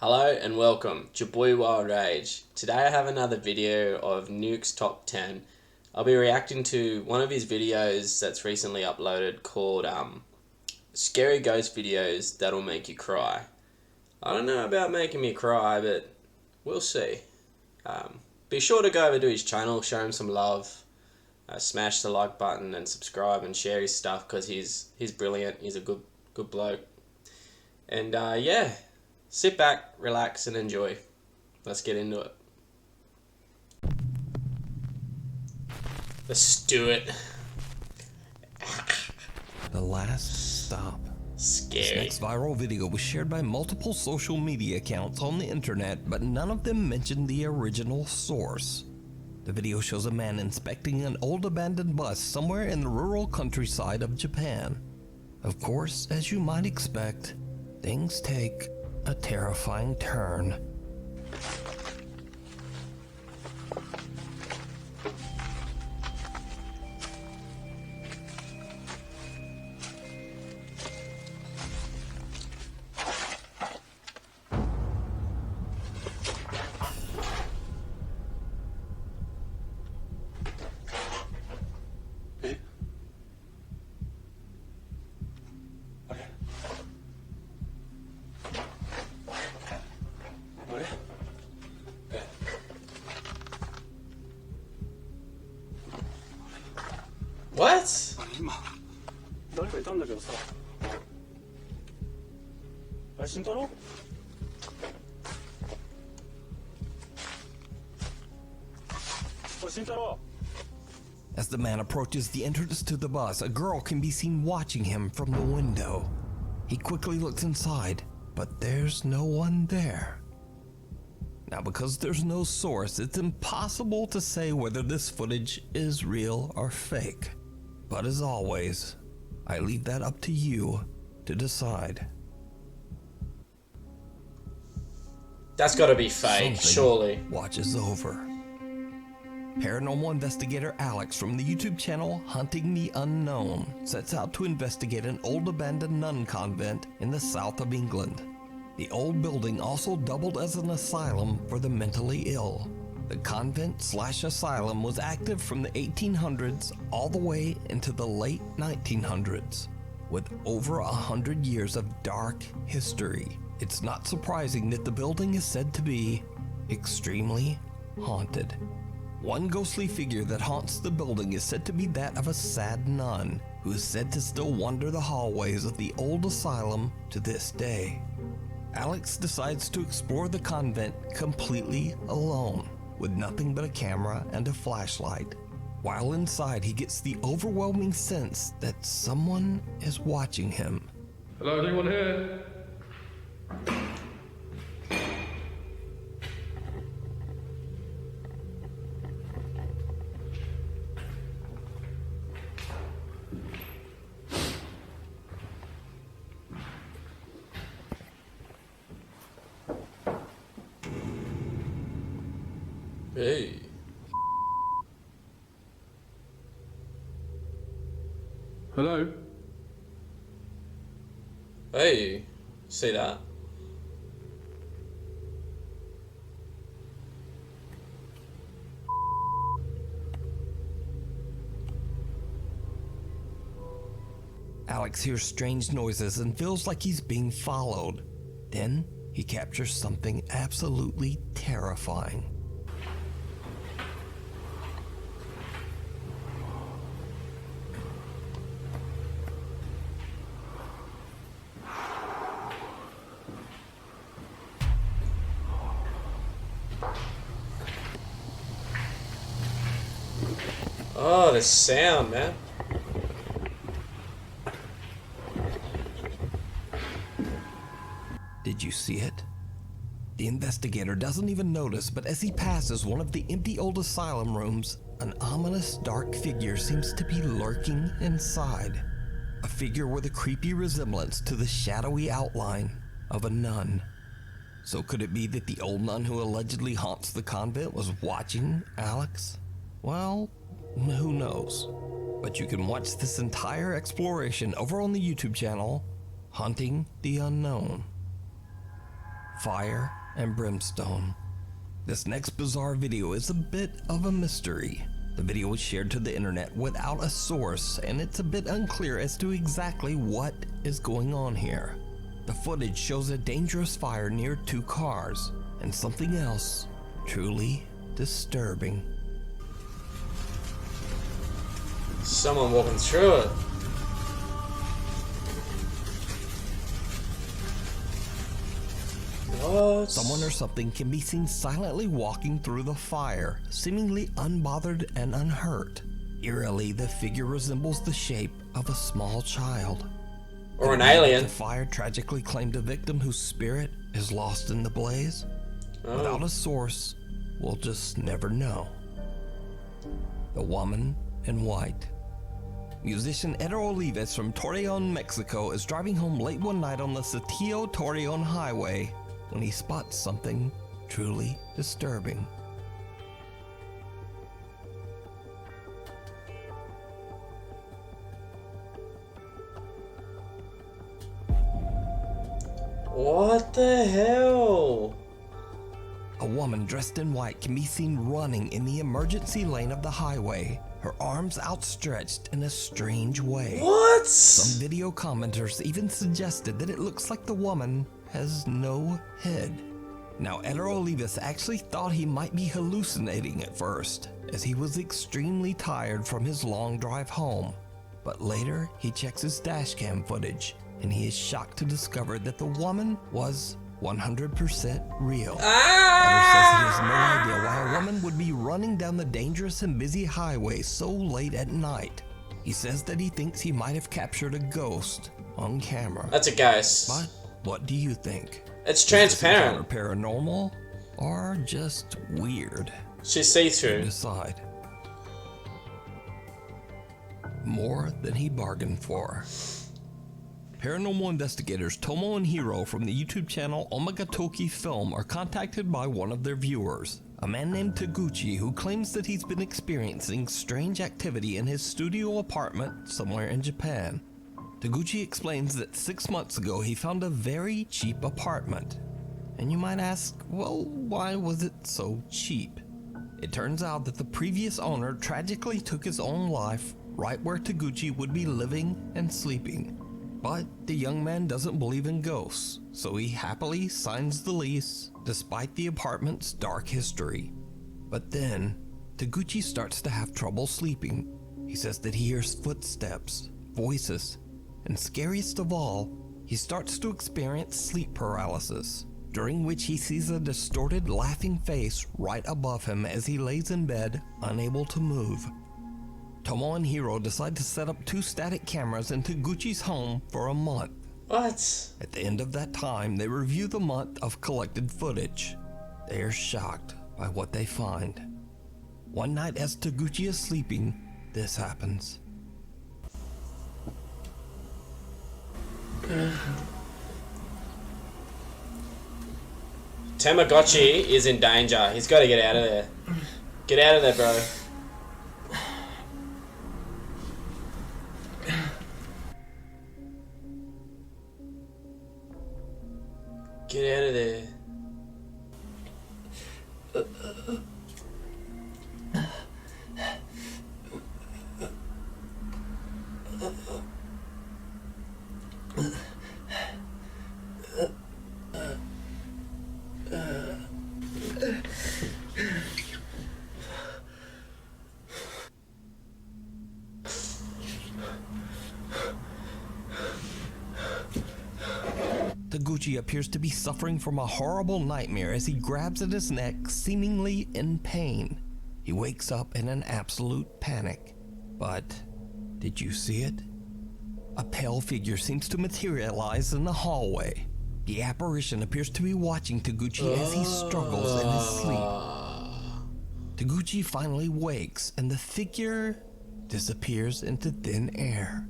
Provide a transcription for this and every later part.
Hello and welcome, it's your boy Wild Rage. Today I have another video of Nukes Top 10. I'll be reacting to one of his videos that's recently uploaded called Scary Ghost Videos That'll Make You Cry. I don't know about making me cry, but we'll see. Be sure to go over to his channel, show him some love, smash the like button and subscribe and share his stuff because he's brilliant, he's a good bloke. And yeah. Sit back, relax, and enjoy. Let's get into it. Let's do it. The Last Stop. Scary. This next viral video was shared by multiple social media accounts on the internet, but none of them mentioned the original source. The video shows a man inspecting an old abandoned bus somewhere in the rural countryside of Japan. Of course, as you might expect, things take a terrifying turn. What? 今誰かいたんだけどさあれ慎太郎おい慎太郎 As the man approaches the entrance to the bus, a girl can be seen watching him from the window. He quickly looks inside, but there's no one there. Now, because there's no source, it's impossible to say whether this footage is real or fake. But as always, I leave that up to you to decide. That's gotta be fake, Something surely. watches over. Paranormal investigator Alex from the YouTube channel Hunting the Unknown sets out to investigate an old abandoned nun convent in the south of England. The old building also doubled as an asylum for the mentally ill. The convent/asylum was active from the 1800s all the way into the late 1900s. With over 100 years of dark history, it's not surprising that the building is said to be extremely haunted. One ghostly figure that haunts the building is said to be that of a sad nun, who is said to still wander the hallways of the old asylum to this day. Alex decides to explore the convent completely alone, with nothing but a camera and a flashlight. While inside, he gets the overwhelming sense that someone is watching him. Hello, is anyone here? Hey. Hello? Hey. See that? Alex hears strange noises and feels like he's being followed. Then he captures something absolutely terrifying. Oh, the sound, man. Did you see it? The investigator doesn't even notice, but as he passes one of the empty old asylum rooms, an ominous dark figure seems to be lurking inside. A figure with a creepy resemblance to the shadowy outline of a nun. So could it be that the old nun who allegedly haunts the convent was watching Alex? Well, who knows? But you can watch this entire exploration over on the YouTube channel, Hunting the Unknown. fire and brimstone. This next bizarre video is a bit of a mystery. The video was shared to the internet without a source, and it's a bit unclear as to exactly what is going on here. The footage shows a dangerous fire near two cars, and something else truly disturbing. Someone walking through it. What? Someone or something can be seen silently walking through the fire, seemingly unbothered and unhurt. Eerily, the figure resembles the shape of a small child. Or an alien. The fire tragically claimed a victim whose spirit is lost in the blaze. Oh. Without a source, we'll just never know. The woman in white. Musician Eder Olives from Torreon, Mexico is driving home late one night on the Saltillo-Torreon highway when he spots something truly disturbing. What the hell? A woman dressed in white can be seen running in the emergency lane of the highway, her arms outstretched in a strange way. What? Some video commenters even suggested that it looks like the woman has no head. Now, Eder Olives actually thought he might be hallucinating at first, as he was extremely tired from his long drive home. But later, he checks his dashcam footage, and he is shocked to discover that the woman was 100% real. Eder says he has no idea why a woman would be running down the dangerous and busy highway so late at night. He says that he thinks he might have captured a ghost on camera. That's a ghost. But what do you think? It's Is this transparent. encounter paranormal or just weird? She's see-through. Decide. More than he bargained for. Paranormal investigators Tomo and Hiro from the YouTube channel Omagatoki Film are contacted by one of their viewers, a man named Taguchi, who claims that he's been experiencing strange activity in his studio apartment somewhere in Japan. Taguchi explains that 6 months ago he found a very cheap apartment. And you might ask, well, why was it so cheap? It turns out that the previous owner tragically took his own life right where Taguchi would be living and sleeping. But the young man doesn't believe in ghosts, so he happily signs the lease despite the apartment's dark history. But then, Taguchi starts to have trouble sleeping. He says that he hears footsteps, voices, and scariest of all, he starts to experience sleep paralysis, during which he sees a distorted, laughing face right above him as he lays in bed, unable to move. Tomo and Hiro decide to set up 2 static cameras in Taguchi's home for a month. What? At the end of that time, they review the month of collected footage. They are shocked by what they find. One night as Taguchi is sleeping, this happens. Tamagotchi is in danger. He's got to get out of there. Get out of there, bro. Get out of there. Taguchi appears to be suffering from a horrible nightmare as he grabs at his neck, seemingly in pain. He wakes up in an absolute panic. But did you see it? A pale figure seems to materialize in the hallway. The apparition appears to be watching Taguchi as he struggles in his sleep. Taguchi finally wakes and the figure disappears into thin air.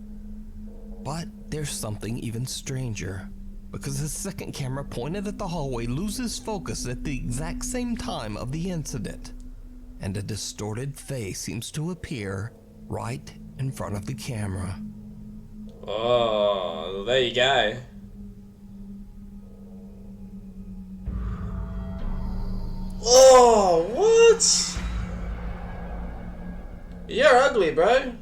But there's something even stranger, because the second camera pointed at the hallway loses focus at the exact same time of the incident, and a distorted face seems to appear right in front of the camera. Oh, there you go. What? You're ugly, bro.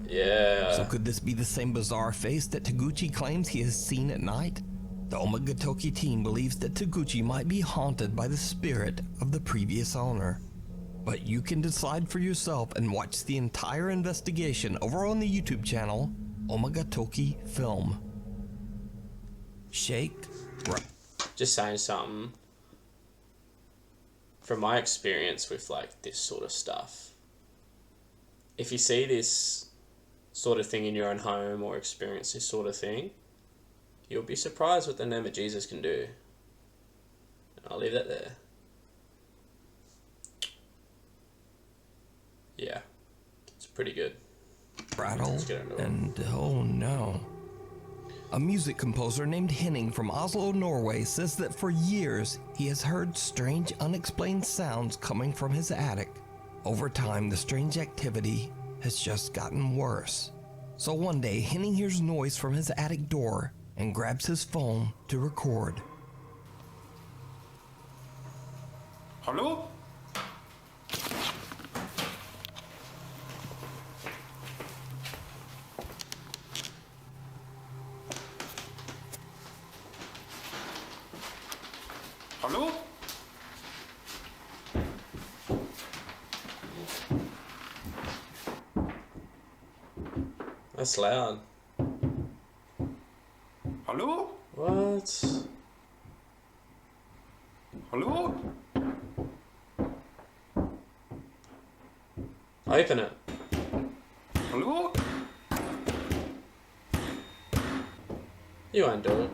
Yeah. So could this be the same bizarre face that Taguchi claims he has seen at night? The Omagatoki team believes that Taguchi might be haunted by the spirit of the previous owner. But you can decide for yourself and watch the entire investigation over on the YouTube channel, Omagatoki Film. Shake. Just saying something. From my experience with like this sort of stuff, if you see this sort of thing in your own home or experience this sort of thing, you'll be surprised what the name of Jesus can do. I'll leave that there. Yeah, it's pretty good. Rattle, and oh no. A music composer named Henning from Oslo, Norway says that for years he has heard strange unexplained sounds coming from his attic. Over time, the strange activity has just gotten worse. So one day, Henning hears noise from his attic door and grabs his phone to record. Hallo? Hallo? That's loud. Hallo? What? Hallo? Open it. Hallo? You won't do it.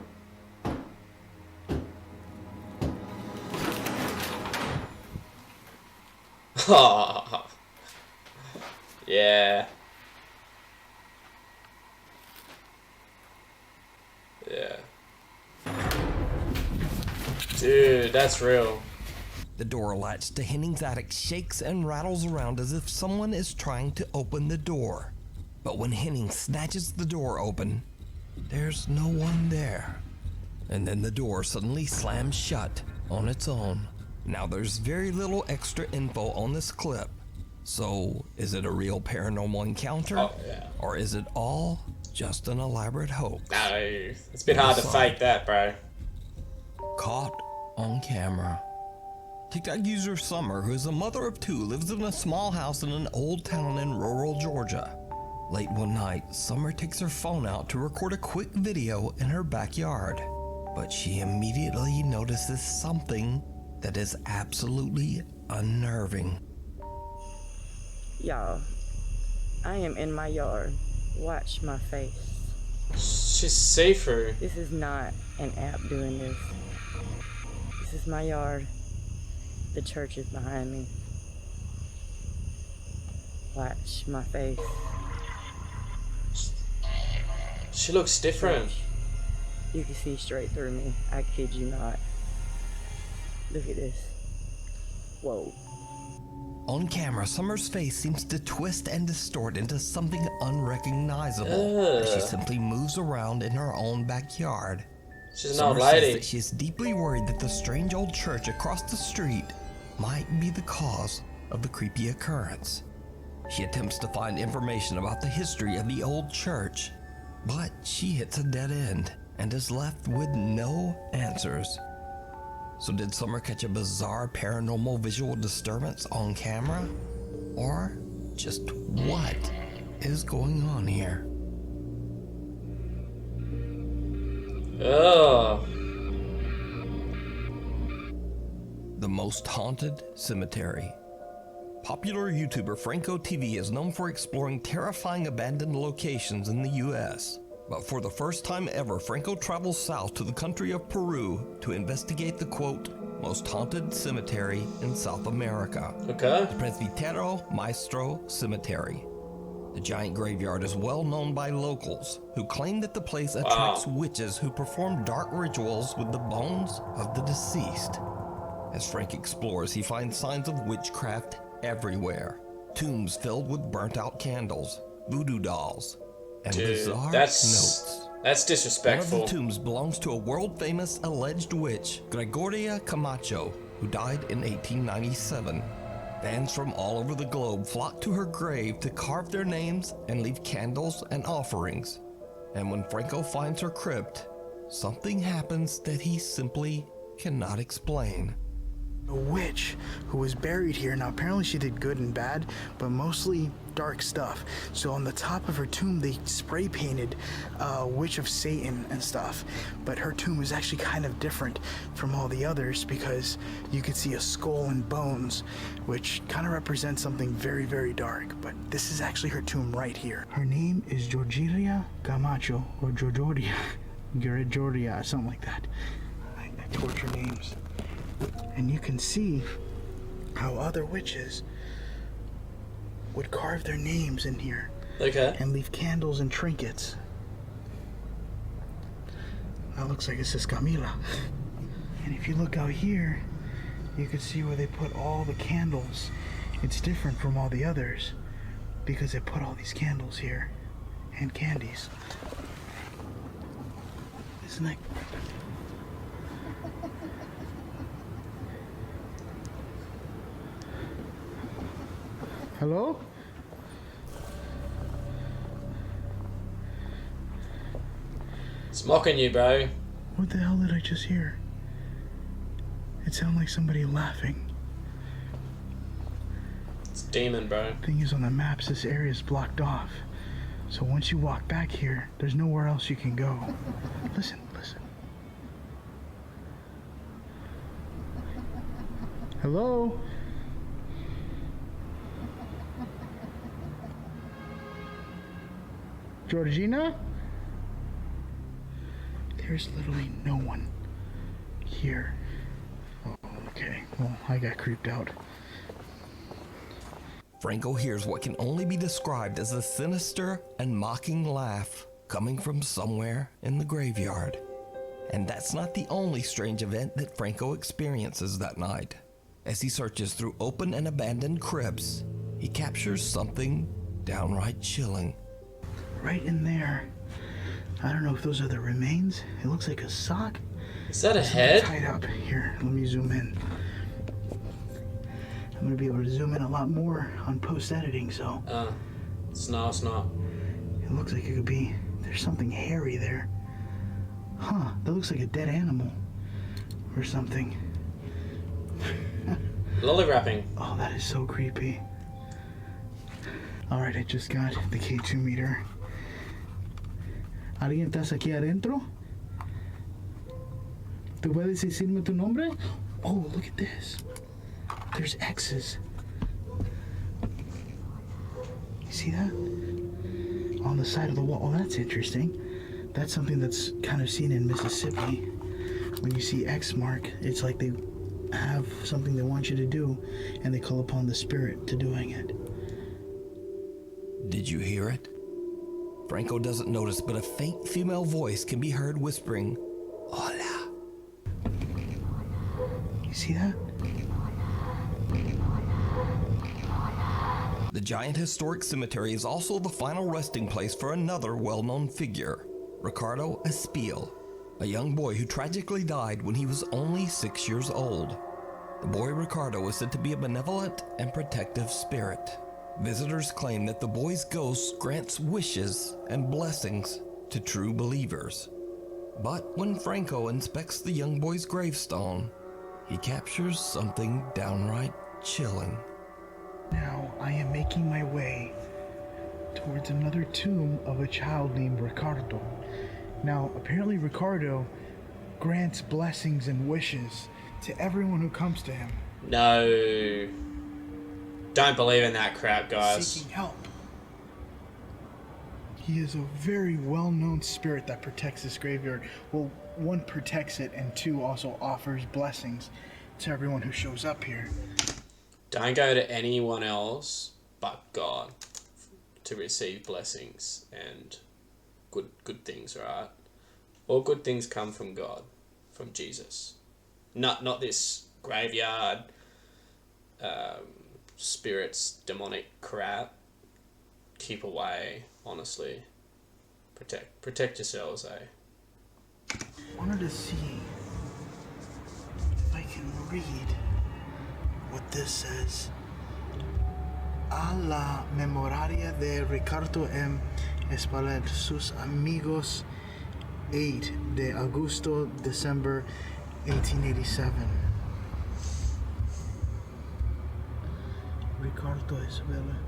Yeah. Yeah. Dude, that's real. The door latch to Henning's attic shakes and rattles around as if someone is trying to open the door. But when Henning snatches the door open, there's no one there. And then the door suddenly slams shut on its own. Now there's very little extra info on this clip. So, is it a real paranormal encounter? Oh, yeah. Or is it all just an elaborate hoax? No, it's a bit hard to fake that, bro. Caught on camera. TikTok user Summer, who is a mother of two, lives in a small house in an old town in rural Georgia. Late one night, Summer takes her phone out to record a quick video in her backyard. But she immediately notices something that is absolutely unnerving. Y'all, I am in my yard. Watch my face. She's see-through. This is not an app doing this. This is my yard. The church is behind me. Watch my face. She looks different. You can see straight through me. I kid you not. Look at this. Whoa. On camera, Summer's face seems to twist and distort into something unrecognizable as she simply moves around in her own backyard. She's an old Summer says lady. that she is deeply worried that the strange old church across the street might be the cause of the creepy occurrence. She attempts to find information about the history of the old church, but she hits a dead end and is left with no answers. So did Summer catch a bizarre paranormal visual disturbance on camera? Or just what is going on here? Oh. The most haunted cemetery. Popular YouTuber Franco TV is known for exploring terrifying abandoned locations in the US. But for the first time ever, Franco travels south to the country of Peru to investigate the, quote, most haunted cemetery in South America. Okay. The Presbítero Maestro Cemetery. The giant graveyard is well known by locals, who claim that the place attracts witches who perform dark rituals with the bones of the deceased. As Frank explores, he finds signs of witchcraft everywhere. Tombs filled with burnt-out candles, voodoo dolls, and bizarre notes. That's One of disrespectful. the tombs belongs to a world-famous alleged witch, Gregoria Camacho, who died in 1897. Fans from all over the globe flock to her grave to carve their names and leave candles and offerings. And when Franco finds her crypt, something happens that he simply cannot explain. A witch who was buried here. Now apparently she did good and bad, but mostly dark stuff. So on the top of her tomb they spray painted Witch of Satan and stuff. But her tomb is actually kind of different from all the others because you could see a skull and bones, which kind of represents something very, very dark. But this is actually her tomb right here. Her name is Georgia Camacho, or Georgia, something like that. I torture names. And you can see how other witches would carve their names in here. Okay. And leave candles and trinkets. That looks like it says Camila. And if you look out here, you can see where they put all the candles. It's different from all the others because they put all these candles here and candies. Isn't that... Hello? It's mocking you, bro. What the hell did I just hear? It sounded like somebody laughing. It's demon, bro. Thing is, on the maps, this area is blocked off. So once you walk back here, there's nowhere else you can go. Listen, listen. Hello? Georgina? There's literally no one here. Oh, okay. Well, I got creeped out. Franco hears what can only be described as a sinister and mocking laugh coming from somewhere in the graveyard. And that's not the only strange event that Franco experiences that night. As he searches through open and abandoned crypts, he captures something downright chilling. Right in there. I don't know if those are the remains. It looks like a sock. Is that a head? Tied up. Here, let me zoom in. I'm gonna be able to zoom in a lot more on post-editing, so... It's not. It looks like it could be... There's something hairy there. Huh, that looks like a dead animal. Or something. Lolly wrapping. Oh, that is so creepy. Alright, I just got the K2 meter. ¿Alguien estás aquí adentro? ¿Tú puedes decirme tu nombre? Oh, look at this. There's X's. You see that? On the side of the wall. Oh, that's interesting. That's something that's kind of seen in Mississippi. When you see X mark, it's like they have something they want you to do, and they call upon the spirit to doing it. Did you hear it? Franco doesn't notice, but a faint female voice can be heard whispering, "Hola." You see that? The giant historic cemetery is also the final resting place for another well-known figure, Ricardo Espiel, a young boy who tragically died when he was only 6 years old. The boy Ricardo was said to be a benevolent and protective spirit. Visitors claim that the boy's ghost grants wishes and blessings to true believers. But when Franco inspects the young boy's gravestone, he captures something downright chilling. Now I am making my way towards another tomb of a child named Ricardo. Now, apparently Ricardo grants blessings and wishes to everyone who comes to him. No. Don't believe in that crap, guys. Seeking help. He is a very well-known spirit that protects this graveyard. Well, one, protects it, and two, also offers blessings to everyone who shows up here. Don't go to anyone else but God to receive blessings and good things, alright? All good things come from God, from Jesus. Not this graveyard, spirits, demonic crap. Keep away, honestly. Protect yourselves, eh? Wanted to see if I can read what this says. A la memoria de Ricardo M. Espaillat, sus amigos, 8 de Agosto, December 1887. Ricardo Espaillat,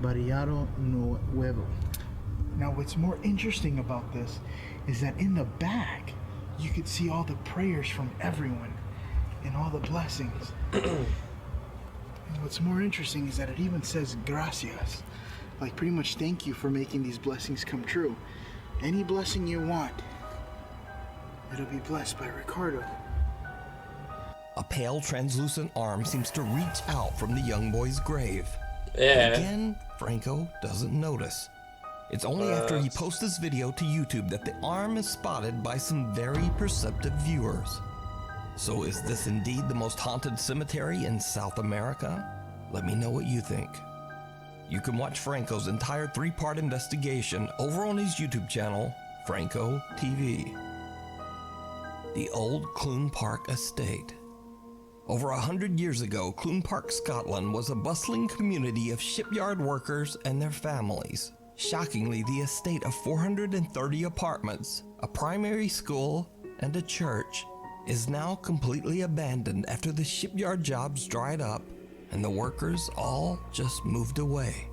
Barriano Nuevo. Now, what's more interesting about this is that in the back, you could see all the prayers from everyone and all the blessings. And what's more interesting is that it even says gracias, like pretty much thank you for making these blessings come true. Any blessing you want, it'll be blessed by Ricardo. A pale, translucent arm seems to reach out from the young boy's grave. Yeah. Again, Franco doesn't notice. It's only after he posts this video to YouTube that the arm is spotted by some very perceptive viewers. So is this indeed the most haunted cemetery in South America? Let me know what you think. You can watch Franco's entire 3-part investigation over on his YouTube channel, Franco TV. The old Clune Park Estate. Over 100 years ago, Clune Park, Scotland was a bustling community of shipyard workers and their families. Shockingly, the estate of 430 apartments, a primary school, and a church is now completely abandoned after the shipyard jobs dried up and the workers all just moved away.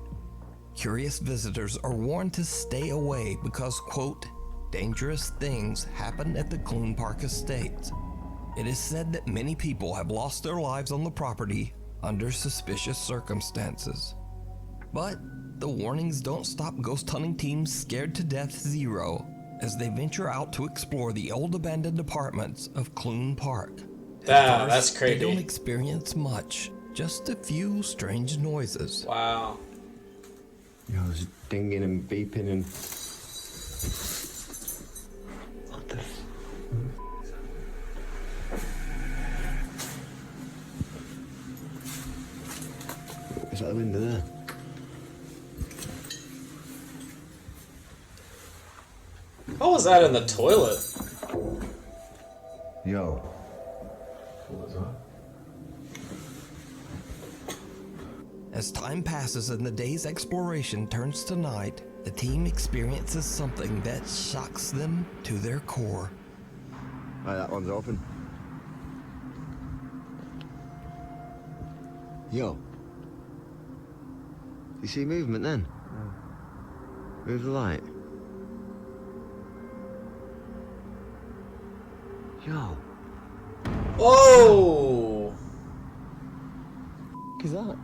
Curious visitors are warned to stay away because, quote, dangerous things happen at the Clune Park Estate. It is said that many people have lost their lives on the property under suspicious circumstances. But the warnings don't stop ghost hunting teams Scared to Death Zero as they venture out to explore the old abandoned apartments of Clune Park. At That's first, creepy. They don't experience much, just a few strange noises. Wow. You know, there's dinging and beeping and... What the... Is that the window there? What was that in the toilet? Yo. What was that? As time passes and the day's exploration turns to night, the team experiences something that shocks them to their core. Right, that one's open. Yo. You see movement then? Move the light. Yo. Oh! Is that?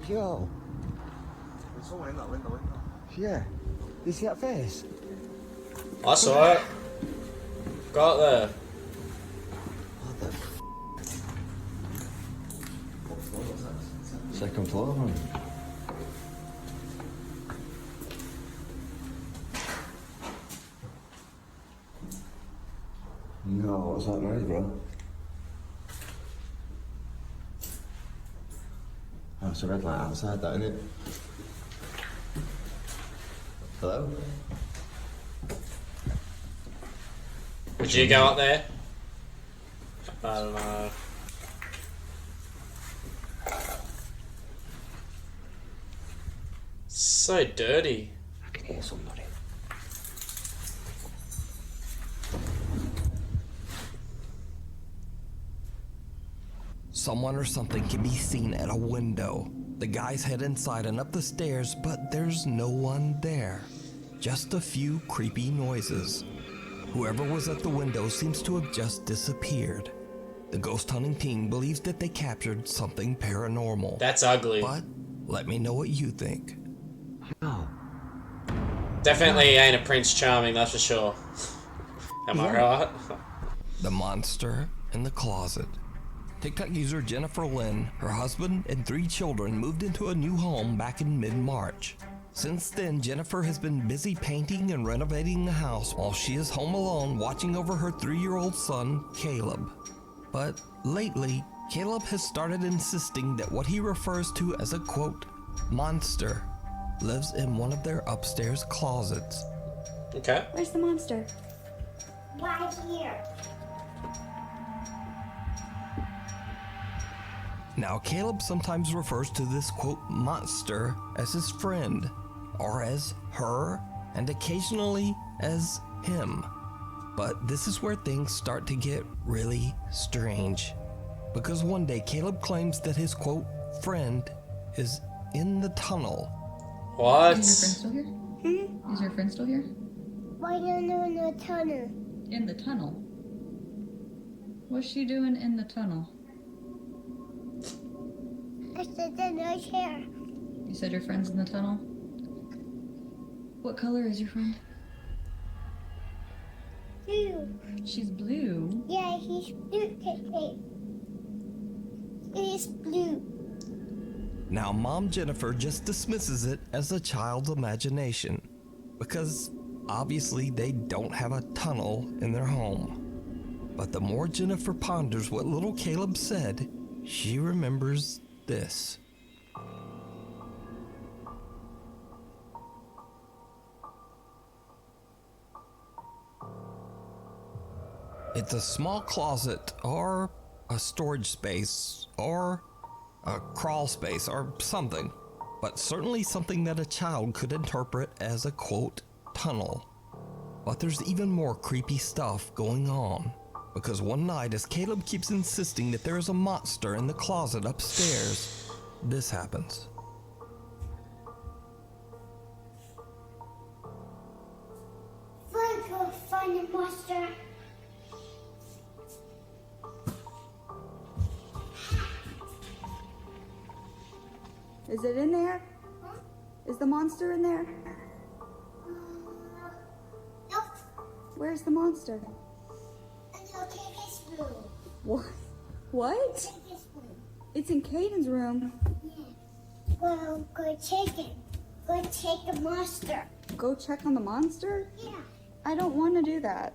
Yo. There's someone in that window. Yeah. You see that face? I saw it. Got there. What the f? Second floor, man. No, what's that noise, bro? Oh, it's a red light outside, that, isn't it? Hello? Would you go up there? I don't know. So dirty. I can hear somebody. Someone or something can be seen at a window. The guys head inside and up the stairs, but there's no one there. Just a few creepy noises. Whoever was at the window seems to have just disappeared. The ghost hunting team believes that they captured something paranormal. That's ugly. But let me know what you think. Yo. Definitely ain't a Prince Charming, that's for sure. Am I right? The monster in the closet. TikTok user Jennifer Lynn, her husband, and 3 children moved into a new home back in mid-March. Since then, Jennifer has been busy painting and renovating the house while she is home alone watching over her 3-year-old son, Caleb. But lately, Caleb has started insisting that what he refers to as a quote, monster, lives in one of their upstairs closets. Okay. Where's the monster? Right here. Now, Caleb sometimes refers to this quote, monster, as his friend, or as her, and occasionally as him. But this is where things start to get really strange. Because one day, Caleb claims that his quote, friend, is in the tunnel. What? Is your friend still here? Is your friend still here? Why don't you know the tunnel? In the tunnel? What's she doing in the tunnel? I said in the chair. You said your friend's in the tunnel? What color is your friend? Blue. She's blue. Yeah, he's blue today. He's blue. Now, Mom Jennifer just dismisses it as a child's imagination, because obviously they don't have a tunnel in their home. But the more Jennifer ponders what little Caleb said, she remembers this. It's a small closet, or a storage space, or a crawl space, or something. But certainly something that a child could interpret as a quote, tunnel. But there's even more creepy stuff going on. Because one night, as Caleb keeps insisting that there is a monster in the closet upstairs, this happens. Let's go find the monster. Is it in there? Huh? Is the monster in there? Nope. Where's the monster? And you'll take his room. What? What? Take his room. It's in Caden's room. Yeah. Well, go take it. Go take the monster. Go check on the monster? Yeah. I don't want to do that.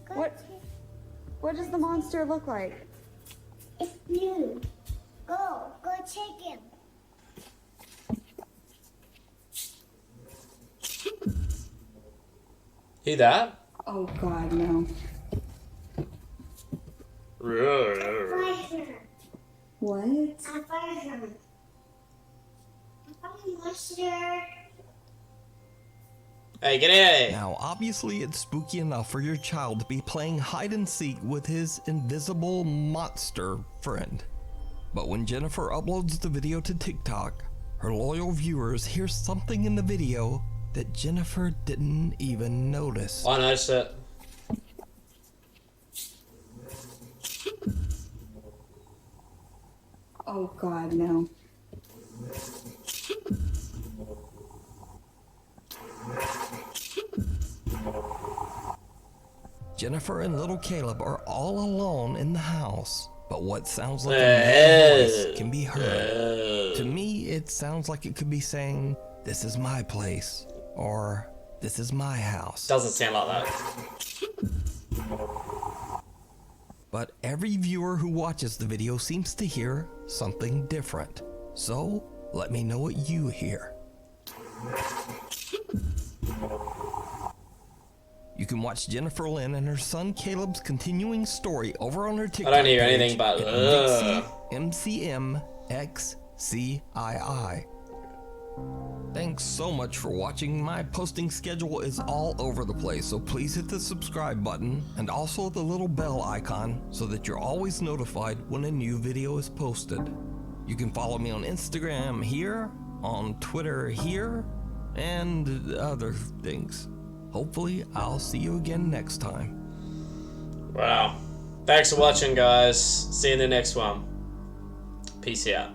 Go What? take- What does the monster look like? It's blue. Go take him. Hear that? Oh God, no. Fire. What? I found him. I found the monster. Hey, get in! Now, obviously it's spooky enough for your child to be playing hide and seek with his invisible monster friend. But when Jennifer uploads the video to TikTok, her loyal viewers hear something in the video that Jennifer didn't even notice. I noticed it. Oh God, no. Jennifer and little Caleb are all alone in the house, but what sounds like a man's voice can be heard. To me, it sounds like it could be saying, "This is my place," or "This is my house." Doesn't sound like that. But every viewer who watches the video seems to hear something different. So, let me know what you hear. You can watch Jennifer Lynn and her son Caleb's continuing story over on her TikTok I don't hear page anything but at MCMXCII. Thanks so much for watching. My posting schedule is all over the place, so please hit the subscribe button and also the little bell icon so that you're always notified when a new video is posted. You can follow me on Instagram here, on Twitter here, and other things. Hopefully, I'll see you again next time. Wow. Thanks for watching, guys. See you in the next one. Peace out.